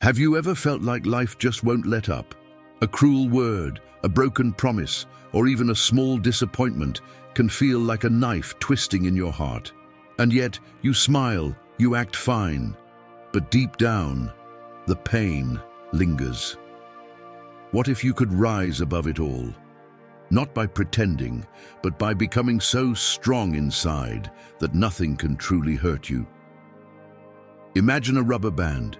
Have you ever felt like life just won't let up? A cruel word, a broken promise, or even a small disappointment can feel like a knife twisting in your heart. And yet, you smile, you act fine. But deep down, the pain lingers. What if you could rise above it all? Not by pretending, but by becoming so strong inside that nothing can truly hurt you. Imagine a rubber band.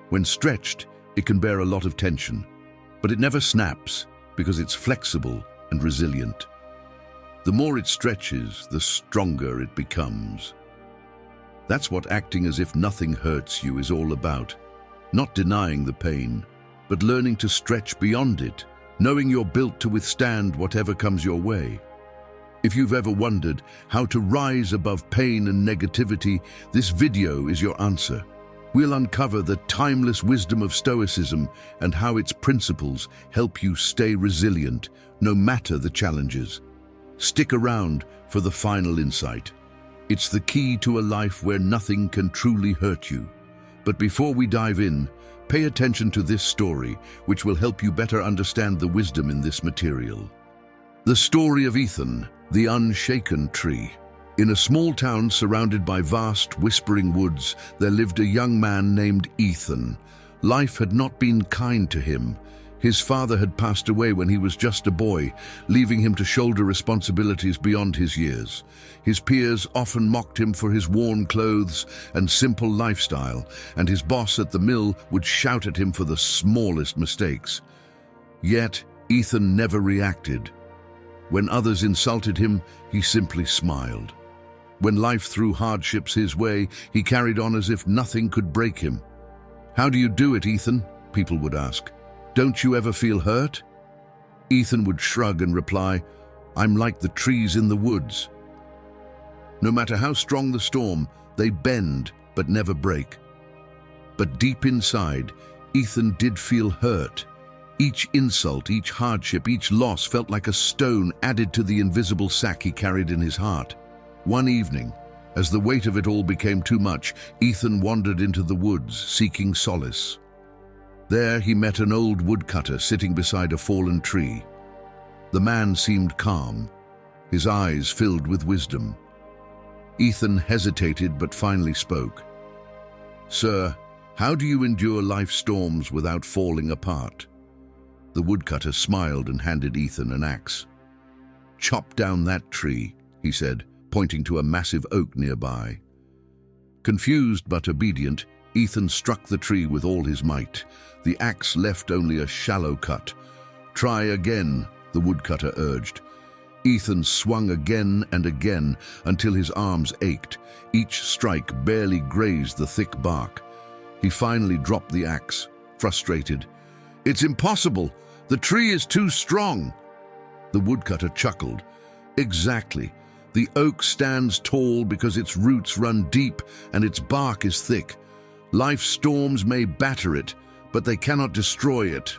When stretched, it can bear a lot of tension, but it never snaps because it's flexible and resilient. The more it stretches, the stronger it becomes. That's what acting as if nothing hurts you is all about. Not denying the pain, but learning to stretch beyond it, knowing you're built to withstand whatever comes your way. If you've ever wondered how to rise above pain and negativity, this video is your answer. We'll uncover the timeless wisdom of Stoicism and how its principles help you stay resilient, no matter the challenges. Stick around for the final insight. It's the key to a life where nothing can truly hurt you. But before we dive in, pay attention to this story, which will help you better understand the wisdom in this material. The story of Ethan, the unshaken tree. In a small town surrounded by vast, whispering woods, there lived a young man named Ethan. Life had not been kind to him. His father had passed away when he was just a boy, leaving him to shoulder responsibilities beyond his years. His peers often mocked him for his worn clothes and simple lifestyle, and his boss at the mill would shout at him for the smallest mistakes. Yet, Ethan never reacted. When others insulted him, he simply smiled. When life threw hardships his way, he carried on as if nothing could break him. "How do you do it, Ethan?" people would ask. "Don't you ever feel hurt?" Ethan would shrug and reply, "I'm like the trees in the woods. No matter how strong the storm, they bend but never break." But deep inside, Ethan did feel hurt. Each insult, each hardship, each loss felt like a stone added to the invisible sack he carried in his heart. One evening, as the weight of it all became too much, Ethan wandered into the woods, seeking solace. There he met an old woodcutter sitting beside a fallen tree. The man seemed calm, his eyes filled with wisdom. Ethan hesitated but finally spoke. "Sir, how do you endure life's storms without falling apart?" The woodcutter smiled and handed Ethan an axe. "Chop down that tree," he said, pointing to a massive oak nearby. Confused but obedient, Ethan struck the tree with all his might. The axe left only a shallow cut. "Try again," the woodcutter urged. Ethan swung again and again until his arms ached. Each strike barely grazed the thick bark. He finally dropped the axe, frustrated. "It's impossible! The tree is too strong!" The woodcutter chuckled. "Exactly. The oak stands tall because its roots run deep and its bark is thick. Life's storms may batter it, but they cannot destroy it."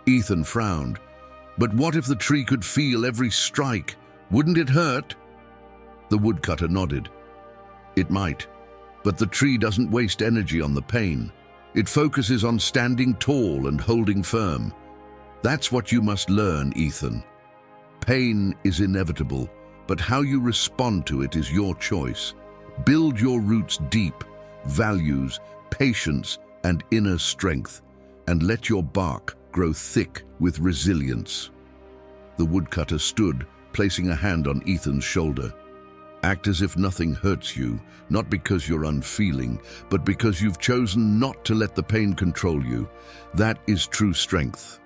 Ethan frowned. "But what if the tree could feel every strike? Wouldn't it hurt?" The woodcutter nodded. "It might, but the tree doesn't waste energy on the pain. It focuses on standing tall and holding firm. That's what you must learn, Ethan. Pain is inevitable, but how you respond to it is your choice. Build your roots deep, values, patience, and inner strength, and let your bark grow thick with resilience." The woodcutter stood, placing a hand on Ethan's shoulder. "Act as if nothing hurts you, not because you're unfeeling, but because you've chosen not to let the pain control you. That is true strength."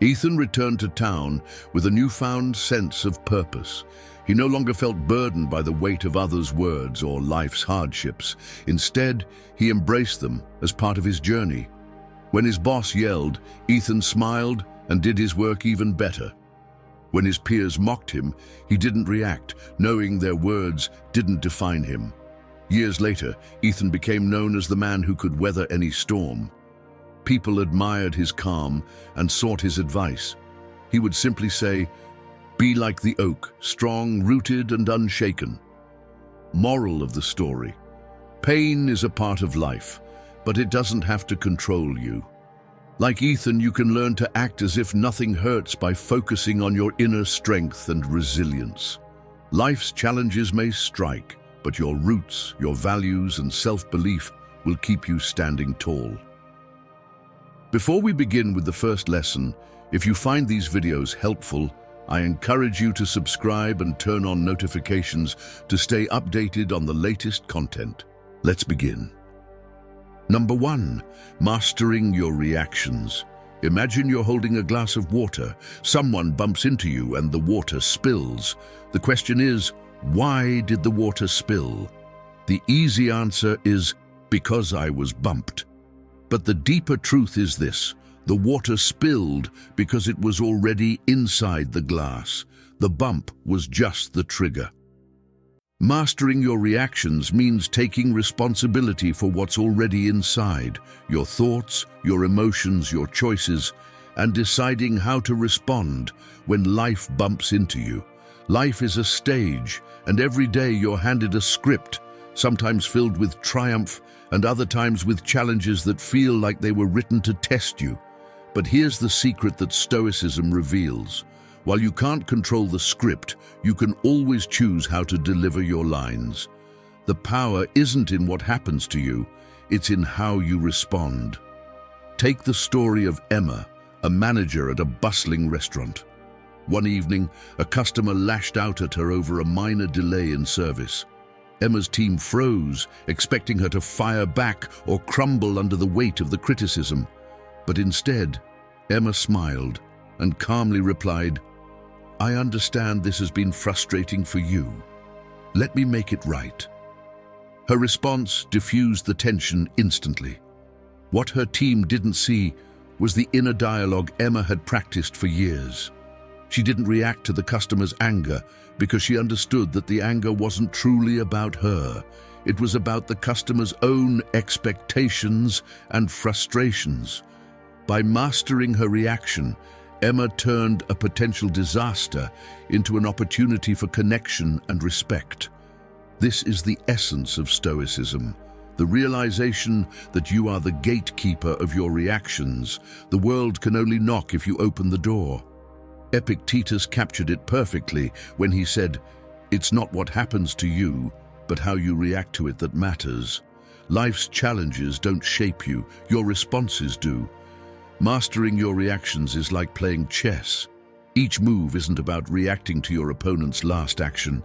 Ethan returned to town with a newfound sense of purpose. He no longer felt burdened by the weight of others' words or life's hardships. Instead, he embraced them as part of his journey. When his boss yelled, Ethan smiled and did his work even better. When his peers mocked him, he didn't react, knowing their words didn't define him. Years later, Ethan became known as the man who could weather any storm. People admired his calm and sought his advice. He would simply say, "Be like the oak, strong, rooted, and unshaken." Moral of the story: pain is a part of life, but it doesn't have to control you. Like Ethan, you can learn to act as if nothing hurts by focusing on your inner strength and resilience. Life's challenges may strike, but your roots, your values, and self-belief will keep you standing tall. Before we begin with the first lesson, if you find these videos helpful, I encourage you to subscribe and turn on notifications to stay updated on the latest content. Let's begin. Number 1, mastering your reactions. Imagine you're holding a glass of water. Someone bumps into you and the water spills. The question is, why did the water spill? The easy answer is, because I was bumped. But the deeper truth is this: the water spilled because it was already inside the glass. The bump was just the trigger. Mastering your reactions means taking responsibility for what's already inside, your thoughts, your emotions, your choices, and deciding how to respond when life bumps into you. Life is a stage, and every day you're handed a script, sometimes filled with triumph and other times with challenges that feel like they were written to test you. But here's the secret that Stoicism reveals. While you can't control the script, you can always choose how to deliver your lines. The power isn't in what happens to you, it's in how you respond. Take the story of Emma, a manager at a bustling restaurant. One evening, a customer lashed out at her over a minor delay in service. Emma's team froze, expecting her to fire back or crumble under the weight of the criticism. But instead, Emma smiled and calmly replied, "I understand this has been frustrating for you. Let me make it right." Her response diffused the tension instantly. What her team didn't see was the inner dialogue Emma had practiced for years. She didn't react to the customer's anger because she understood that the anger wasn't truly about her. It was about the customer's own expectations and frustrations. By mastering her reaction, Emma turned a potential disaster into an opportunity for connection and respect. This is the essence of Stoicism, the realization that you are the gatekeeper of your reactions. The world can only knock if you open the door. Epictetus captured it perfectly when he said, "It's not what happens to you, but how you react to it that matters." Life's challenges don't shape you, your responses do. Mastering your reactions is like playing chess. Each move isn't about reacting to your opponent's last action.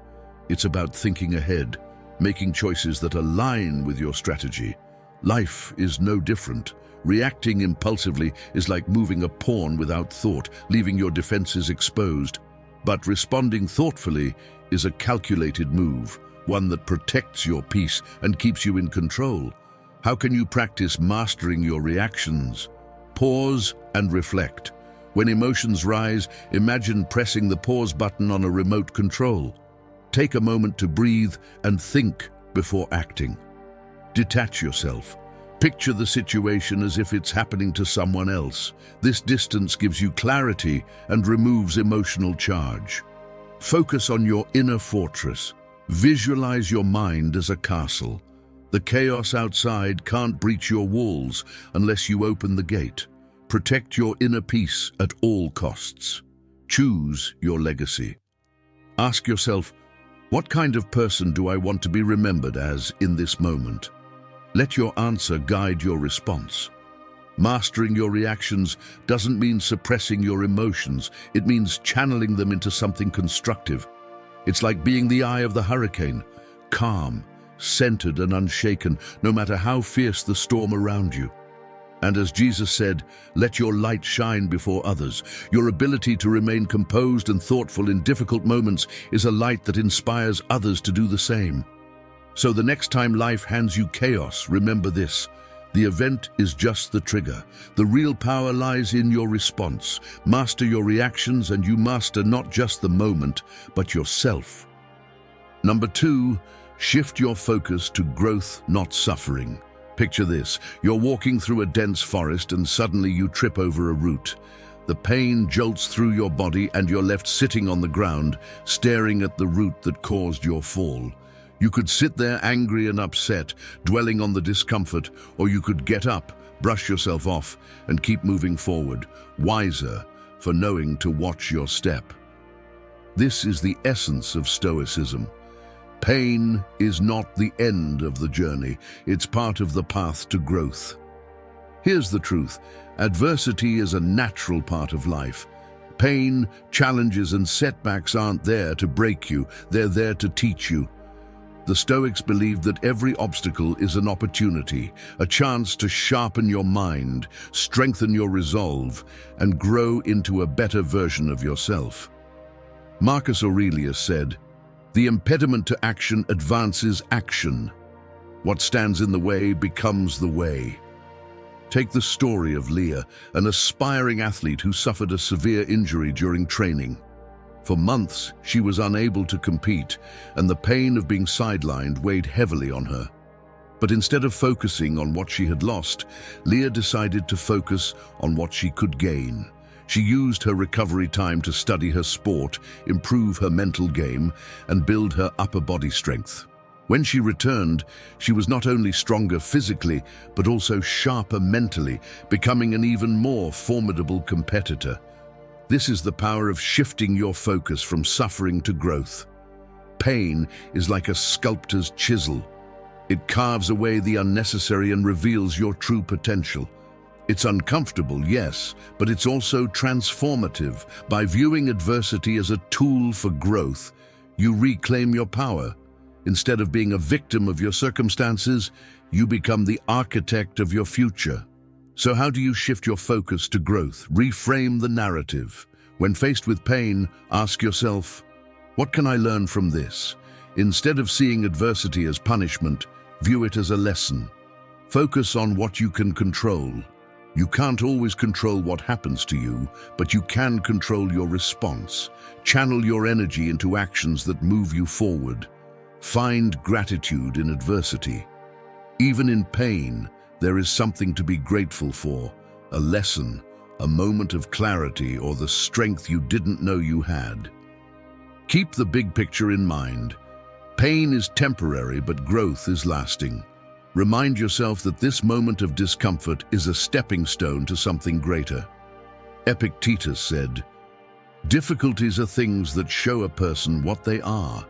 It's about thinking ahead, making choices that align with your strategy. Life is no different. Reacting impulsively is like moving a pawn without thought, leaving your defenses exposed. But responding thoughtfully is a calculated move, one that protects your peace and keeps you in control. How can you practice mastering your reactions? Pause and reflect. When emotions rise, imagine pressing the pause button on a remote control. Take a moment to breathe and think before acting. Detach yourself. Picture the situation as if it's happening to someone else. This distance gives you clarity and removes emotional charge. Focus on your inner fortress. Visualize your mind as a castle. The chaos outside can't breach your walls unless you open the gate. Protect your inner peace at all costs. Choose your legacy. Ask yourself, what kind of person do I want to be remembered as in this moment? Let your answer guide your response. Mastering your reactions doesn't mean suppressing your emotions. It means channeling them into something constructive. It's like being the eye of the hurricane, calm, centered and unshaken, no matter how fierce the storm around you. And as Jesus said, let your light shine before others. Your ability to remain composed and thoughtful in difficult moments is a light that inspires others to do the same. So the next time life hands you chaos, remember this: the event is just the trigger. The real power lies in your response. Master your reactions and you master not just the moment, but yourself. Number 2, shift your focus to growth, not suffering. Picture this: you're walking through a dense forest and suddenly you trip over a root. The pain jolts through your body and you're left sitting on the ground, staring at the root that caused your fall. You could sit there angry and upset, dwelling on the discomfort, or you could get up, brush yourself off, and keep moving forward, wiser for knowing to watch your step. This is the essence of Stoicism. Pain is not the end of the journey, it's part of the path to growth. Here's the truth: adversity is a natural part of life. Pain, challenges, and setbacks aren't there to break you, they're there to teach you. The Stoics believed that every obstacle is an opportunity, a chance to sharpen your mind, strengthen your resolve, and grow into a better version of yourself. Marcus Aurelius said, "The impediment to action advances action. What stands in the way becomes the way." Take the story of Leah, an aspiring athlete who suffered a severe injury during training. For months, she was unable to compete, and the pain of being sidelined weighed heavily on her. But instead of focusing on what she had lost, Leah decided to focus on what she could gain. She used her recovery time to study her sport, improve her mental game, and build her upper body strength. When she returned, she was not only stronger physically, but also sharper mentally, becoming an even more formidable competitor. This is the power of shifting your focus from suffering to growth. Pain is like a sculptor's chisel. It carves away the unnecessary and reveals your true potential. It's uncomfortable, yes, but it's also transformative. By viewing adversity as a tool for growth, you reclaim your power. Instead of being a victim of your circumstances, you become the architect of your future. So how do you shift your focus to growth? Reframe the narrative. When faced with pain, ask yourself, what can I learn from this? Instead of seeing adversity as punishment, view it as a lesson. Focus on what you can control. You can't always control what happens to you, but you can control your response. Channel your energy into actions that move you forward. Find gratitude in adversity. Even in pain, there is something to be grateful for, a lesson, a moment of clarity, or the strength you didn't know you had. Keep the big picture in mind. Pain is temporary, but growth is lasting. Remind yourself that this moment of discomfort is a stepping stone to something greater. Epictetus said, "Difficulties are things that show a person what they are."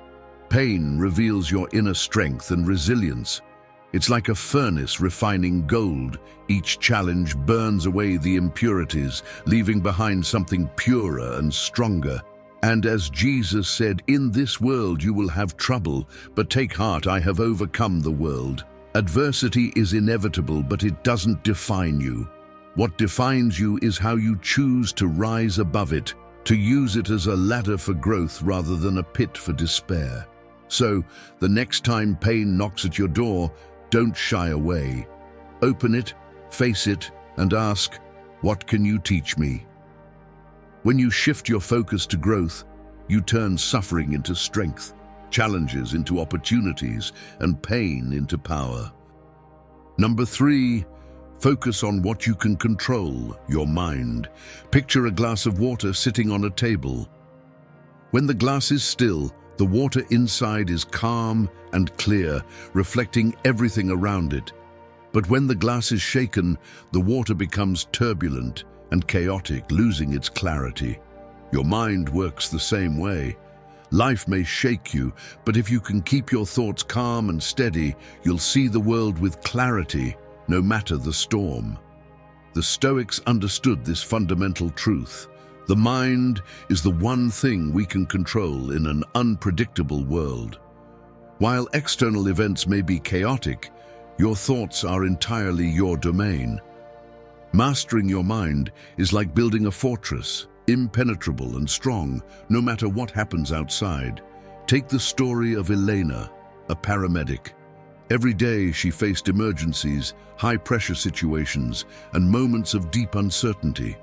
Pain reveals your inner strength and resilience. It's like a furnace refining gold. Each challenge burns away the impurities, leaving behind something purer and stronger. And as Jesus said, "In this world you will have trouble, but take heart, I have overcome the world." Adversity is inevitable, but it doesn't define you. What defines you is how you choose to rise above it, to use it as a ladder for growth rather than a pit for despair. So, the next time pain knocks at your door, don't shy away. Open it, face it, and ask, what can you teach me? When you shift your focus to growth, you turn suffering into strength, challenges into opportunities, and pain into power. Number 3, focus on what you can control, your mind. Picture a glass of water sitting on a table. When the glass is still, the water inside is calm and clear, reflecting everything around it. But when the glass is shaken, the water becomes turbulent and chaotic, losing its clarity. Your mind works the same way. Life may shake you, but if you can keep your thoughts calm and steady, you'll see the world with clarity, no matter the storm. The Stoics understood this fundamental truth. The mind is the one thing we can control in an unpredictable world. While external events may be chaotic, your thoughts are entirely your domain. Mastering your mind is like building a fortress, impenetrable and strong, no matter what happens outside. Take the story of Elena, a paramedic. Every day she faced emergencies, high-pressure situations, and moments of deep uncertainty.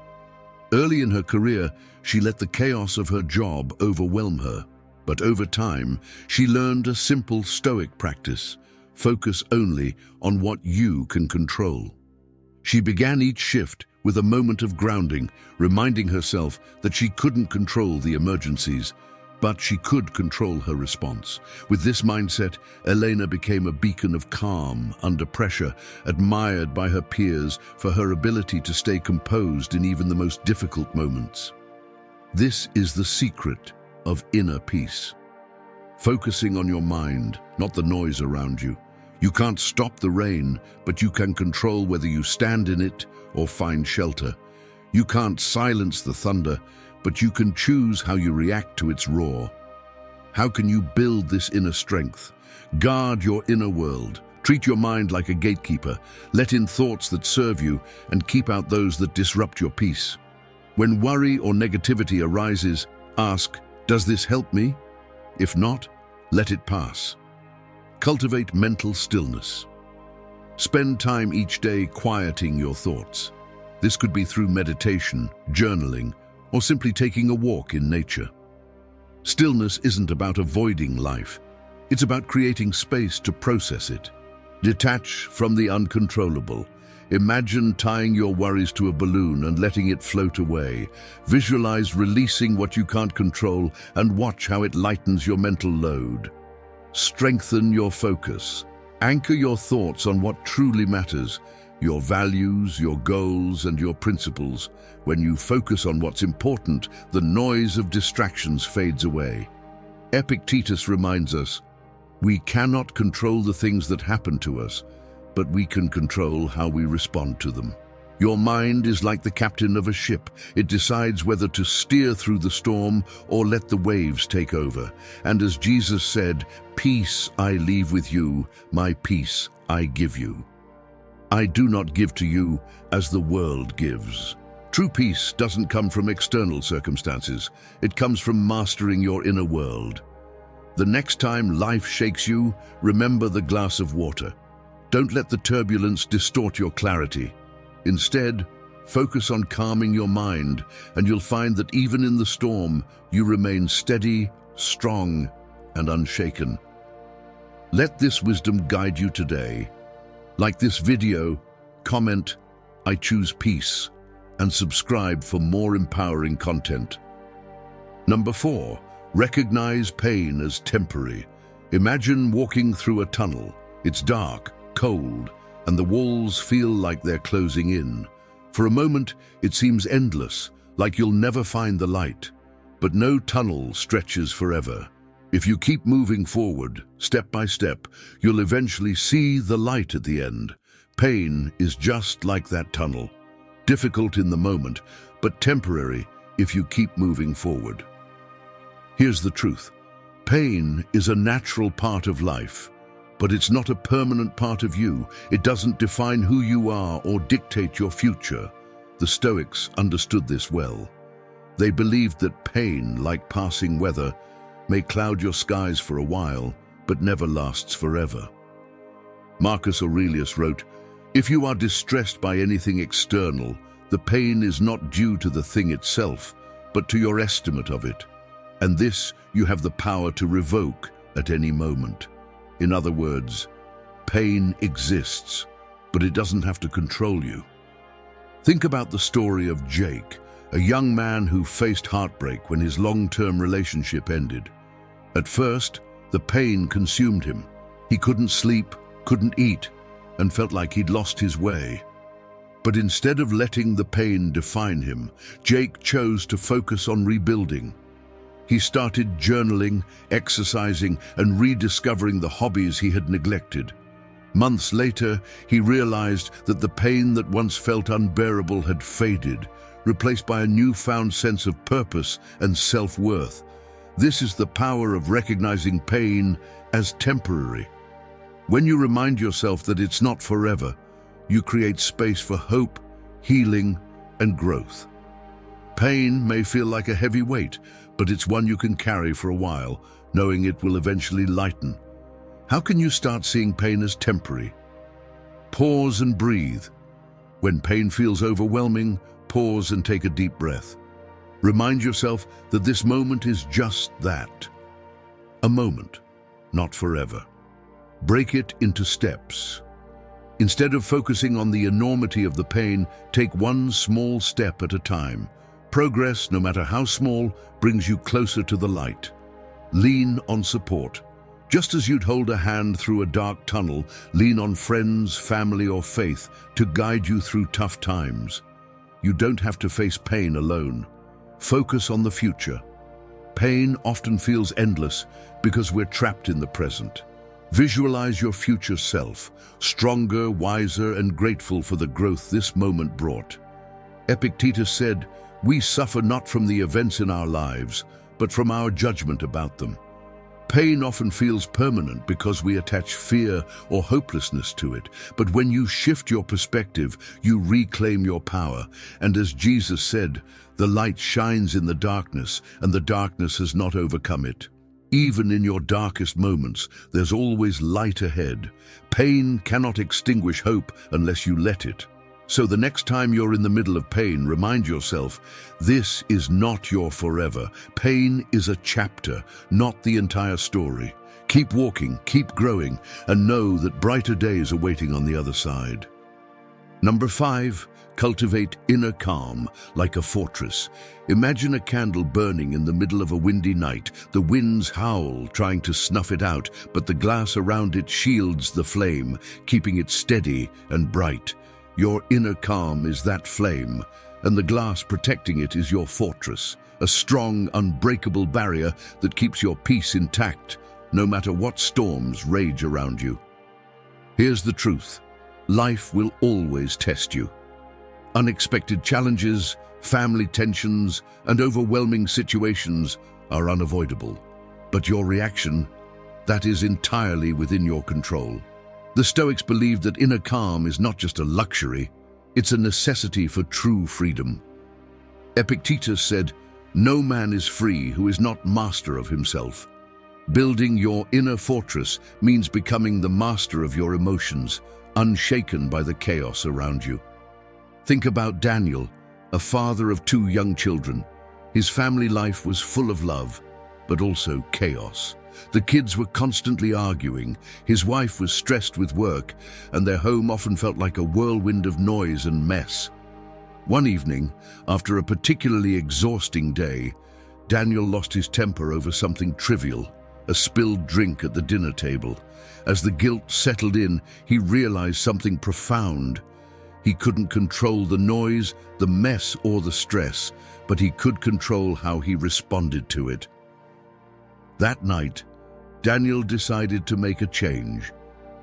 Early in her career, she let the chaos of her job overwhelm her. But over time, she learned a simple Stoic practice: focus only on what you can control. She began each shift with a moment of grounding, reminding herself that she couldn't control the emergencies, But she could control her response. With this mindset, Elena became a beacon of calm under pressure, admired by her peers for her ability to stay composed in even the most difficult moments. This is the secret of inner peace. Focusing on your mind, not the noise around you. You can't stop the rain, but you can control whether you stand in it or find shelter. You can't silence the thunder, but you can choose how you react to its roar. How can you build this inner strength? Guard your inner world. Treat your mind like a gatekeeper. Let in thoughts that serve you and keep out those that disrupt your peace. When worry or negativity arises, ask, does this help me? If not, let it pass. Cultivate mental stillness. Spend time each day quieting your thoughts. This could be through meditation, journaling, or simply taking a walk in nature. Stillness isn't about avoiding life. It's about creating space to process it. Detach from the uncontrollable. Imagine tying your worries to a balloon and letting it float away. Visualize releasing what you can't control and watch how it lightens your mental load. Strengthen your focus. Anchor your thoughts on what truly matters, your values, your goals, and your principles. When you focus on what's important, the noise of distractions fades away. Epictetus reminds us, we cannot control the things that happen to us, but we can control how we respond to them. Your mind is like the captain of a ship. It decides whether to steer through the storm or let the waves take over. And as Jesus said, "Peace I leave with you, my peace I give you. I do not give to you as the world gives." True peace doesn't come from external circumstances. It comes from mastering your inner world. The next time life shakes you, remember the glass of water. Don't let the turbulence distort your clarity. Instead, focus on calming your mind, and you'll find that even in the storm, you remain steady, strong, and unshaken. Let this wisdom guide you today. Like this video, comment, "I choose peace," and subscribe for more empowering content. Number 4, recognize pain as temporary. Imagine walking through a tunnel. It's dark, cold, and the walls feel like they're closing in. For a moment, it seems endless, like you'll never find the light. But no tunnel stretches forever. If you keep moving forward, step by step, you'll eventually see the light at the end. Pain is just like that tunnel. Difficult in the moment, but temporary if you keep moving forward. Here's the truth. Pain is a natural part of life, but it's not a permanent part of you. It doesn't define who you are or dictate your future. The Stoics understood this well. They believed that pain, like passing weather, may cloud your skies for a while, but never lasts forever. Marcus Aurelius wrote, "If you are distressed by anything external, the pain is not due to the thing itself, but to your estimate of it. And this you have the power to revoke at any moment." In other words, pain exists, but it doesn't have to control you. Think about the story of Jake, a young man who faced heartbreak when his long-term relationship ended. At first, the pain consumed him. He couldn't sleep, couldn't eat, and felt like he'd lost his way. But instead of letting the pain define him, Jake chose to focus on rebuilding. He started journaling, exercising, and rediscovering the hobbies he had neglected. Months later, he realized that the pain that once felt unbearable had faded, replaced by a newfound sense of purpose and self-worth. This is the power of recognizing pain as temporary. When you remind yourself that it's not forever, you create space for hope, healing, and growth. Pain may feel like a heavy weight, but it's one you can carry for a while, knowing it will eventually lighten. How can you start seeing pain as temporary? Pause and breathe. When pain feels overwhelming, pause and take a deep breath. Remind yourself that this moment is just that. A moment, not forever. Break it into steps. Instead of focusing on the enormity of the pain, take one small step at a time. Progress, no matter how small, brings you closer to the light. Lean on support. Just as you'd hold a hand through a dark tunnel, lean on friends, family, or faith to guide you through tough times. You don't have to face pain alone. Focus on the future. Pain often feels endless because we're trapped in the present. Visualize your future self, stronger, wiser, and grateful for the growth this moment brought. Epictetus said, "We suffer not from the events in our lives, but from our judgment about them." Pain often feels permanent because we attach fear or hopelessness to it. But when you shift your perspective, you reclaim your power. And as Jesus said, "The light shines in the darkness, and the darkness has not overcome it." Even in your darkest moments, there's always light ahead. Pain cannot extinguish hope unless you let it. So the next time you're in the middle of pain, remind yourself, this is not your forever. Pain is a chapter, not the entire story. Keep walking, keep growing, and know that brighter days are waiting on the other side. Number 5, cultivate inner calm like a fortress. Imagine a candle burning in the middle of a windy night. The winds howl, trying to snuff it out, but the glass around it shields the flame, keeping it steady and bright. Your inner calm is that flame, and the glass protecting it is your fortress, a strong, unbreakable barrier that keeps your peace intact, no matter what storms rage around you. Here's the truth. Life will always test you. Unexpected challenges, family tensions, and overwhelming situations are unavoidable. But your reaction, that is entirely within your control. The Stoics believed that inner calm is not just a luxury, it's a necessity for true freedom. Epictetus said, "No man is free who is not master of himself." Building your inner fortress means becoming the master of your emotions, unshaken by the chaos around you. Think about Daniel, a father of 2 young children. His family life was full of love, but also chaos. The kids were constantly arguing, his wife was stressed with work, and their home often felt like a whirlwind of noise and mess. One evening, after a particularly exhausting day, Daniel lost his temper over something trivial, a spilled drink at the dinner table. As the guilt settled in, he realized something profound. He couldn't control the noise, the mess, or the stress, but he could control how he responded to it. That night, Daniel decided to make a change.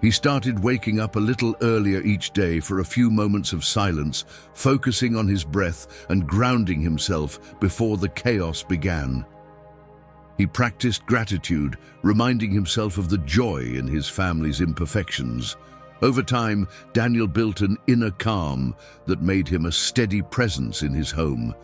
He started waking up a little earlier each day for a few moments of silence, focusing on his breath and grounding himself before the chaos began. He practiced gratitude, reminding himself of the joy in his family's imperfections. Over time, Daniel built an inner calm that made him a steady presence in his home.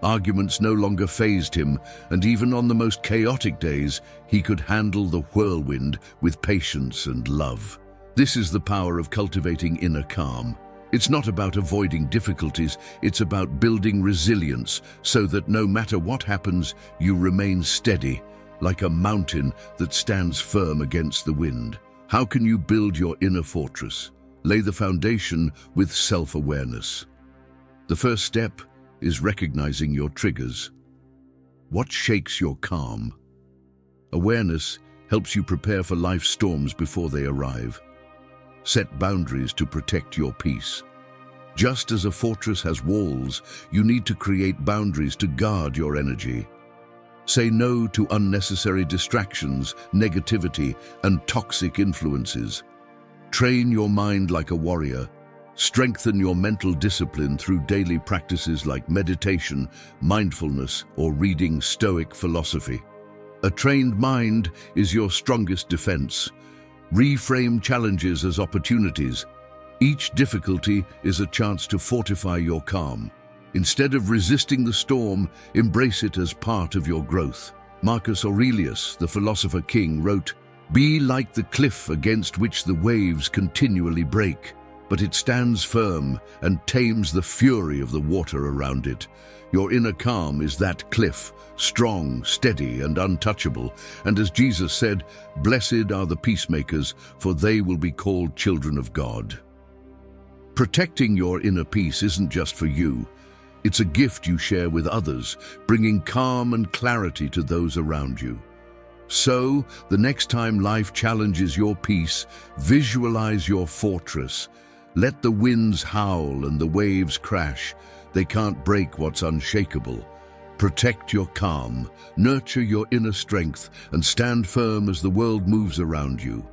Arguments no longer fazed him, and even on the most chaotic days, he could handle the whirlwind with patience and love. This is the power of cultivating inner calm. It's not about avoiding difficulties, it's about building resilience so that no matter what happens, you remain steady, like a mountain that stands firm against the wind. How can you build your inner fortress? Lay the foundation with self-awareness. The first step is recognizing your triggers. What shakes your calm? Awareness helps you prepare for life's storms before they arrive. Set boundaries to protect your peace. Just as a fortress has walls, you need to create boundaries to guard your energy. Say no to unnecessary distractions, negativity, and toxic influences. Train your mind like a warrior. Strengthen your mental discipline through daily practices like meditation, mindfulness, or reading Stoic philosophy. A trained mind is your strongest defense. Reframe challenges as opportunities. Each difficulty is a chance to fortify your calm. Instead of resisting the storm, embrace it as part of your growth. Marcus Aurelius, the philosopher king, wrote, "Be like the cliff against which the waves continually break, but it stands firm and tames the fury of the water around it." Your inner calm is that cliff, strong, steady, and untouchable. And as Jesus said, "Blessed are the peacemakers, for they will be called children of God." Protecting your inner peace isn't just for you. It's a gift you share with others, bringing calm and clarity to those around you. So, the next time life challenges your peace, visualize your fortress. Let the winds howl and the waves crash. They can't break what's unshakable. Protect your calm, nurture your inner strength, and stand firm as the world moves around you.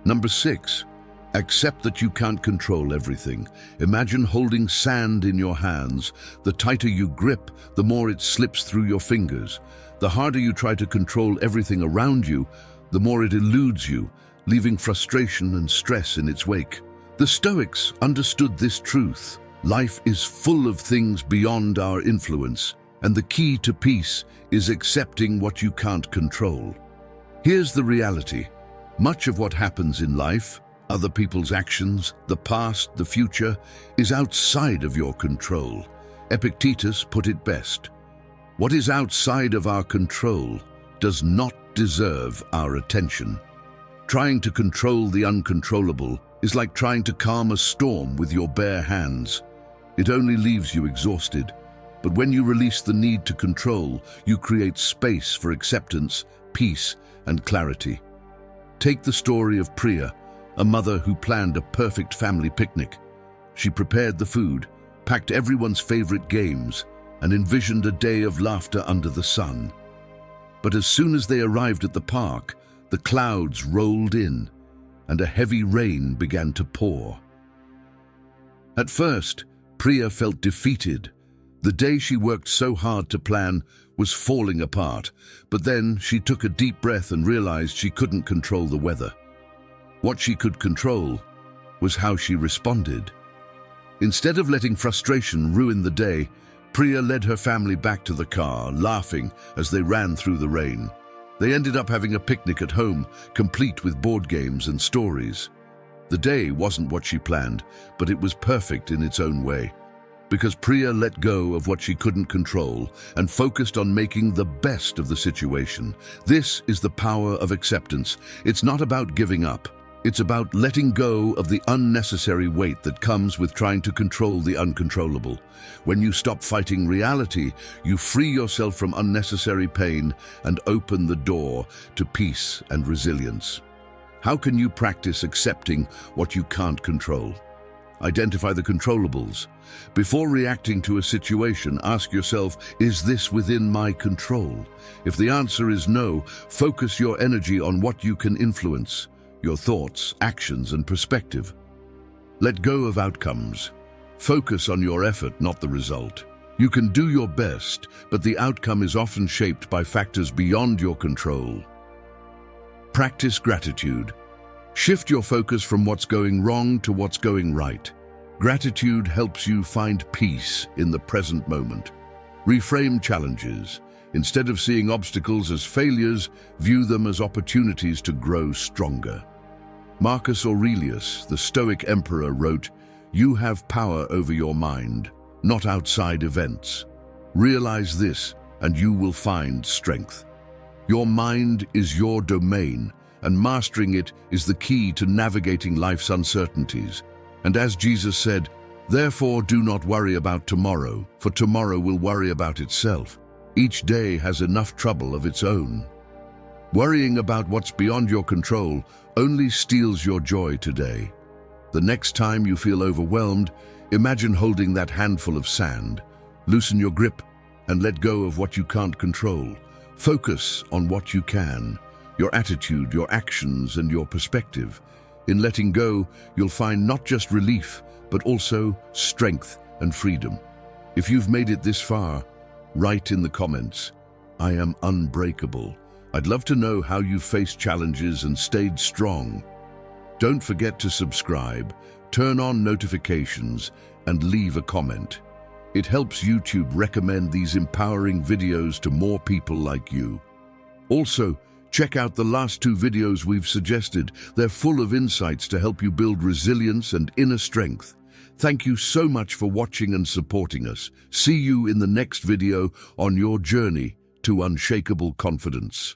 Number 6. Accept that you can't control everything. Imagine holding sand in your hands. The tighter you grip, the more it slips through your fingers. The harder you try to control everything around you, the more it eludes you, leaving frustration and stress in its wake. The Stoics understood this truth. Life is full of things beyond our influence, and the key to peace is accepting what you can't control. Here's the reality. Much of what happens in life, other people's actions, the past, the future, is outside of your control. Epictetus put it best. What is outside of our control does not deserve our attention. Trying to control the uncontrollable is like trying to calm a storm with your bare hands. It only leaves you exhausted. But when you release the need to control, you create space for acceptance, peace, and clarity. Take the story of Priya, a mother who planned a perfect family picnic. She prepared the food, packed everyone's favorite games, and envisioned a day of laughter under the sun. But as soon as they arrived at the park, the clouds rolled in, and a heavy rain began to pour. At first, Priya felt defeated. The day she worked so hard to plan was falling apart, but then she took a deep breath and realized she couldn't control the weather. What she could control was how she responded. Instead of letting frustration ruin the day, Priya led her family back to the car, laughing as they ran through the rain. They ended up having a picnic at home, complete with board games and stories. The day wasn't what she planned, but it was perfect in its own way. Because Priya let go of what she couldn't control and focused on making the best of the situation. This is the power of acceptance. It's not about giving up. It's about letting go of the unnecessary weight that comes with trying to control the uncontrollable. When you stop fighting reality, you free yourself from unnecessary pain and open the door to peace and resilience. How can you practice accepting what you can't control? Identify the controllables. Before reacting to a situation, ask yourself, is this within my control? If the answer is no, focus your energy on what you can influence. Your thoughts, actions, and perspective. Let go of outcomes. Focus on your effort, not the result. You can do your best, but the outcome is often shaped by factors beyond your control. Practice gratitude. Shift your focus from what's going wrong to what's going right. Gratitude helps you find peace in the present moment. Reframe challenges. Instead of seeing obstacles as failures, view them as opportunities to grow stronger. Marcus Aurelius, the Stoic emperor, wrote, "You have power over your mind, not outside events. Realize this, and you will find strength." Your mind is your domain, and mastering it is the key to navigating life's uncertainties. And as Jesus said, "Therefore do not worry about tomorrow, for tomorrow will worry about itself." Each day has enough trouble of its own. Worrying about what's beyond your control only steals your joy today. The next time you feel overwhelmed, imagine holding that handful of sand. Loosen your grip and let go of what you can't control. Focus on what you can, your attitude, your actions, and your perspective. In letting go, you'll find not just relief, but also strength and freedom. If you've made it this far, write in the comments, "I am unbreakable." I'd love to know how you faced challenges and stayed strong. Don't forget to subscribe, turn on notifications, and leave a comment. It helps YouTube recommend these empowering videos to more people like you. Also, check out the last 2 videos we've suggested. They're full of insights to help you build resilience and inner strength. Thank you so much for watching and supporting us. See you in the next video on your journey to unshakable confidence.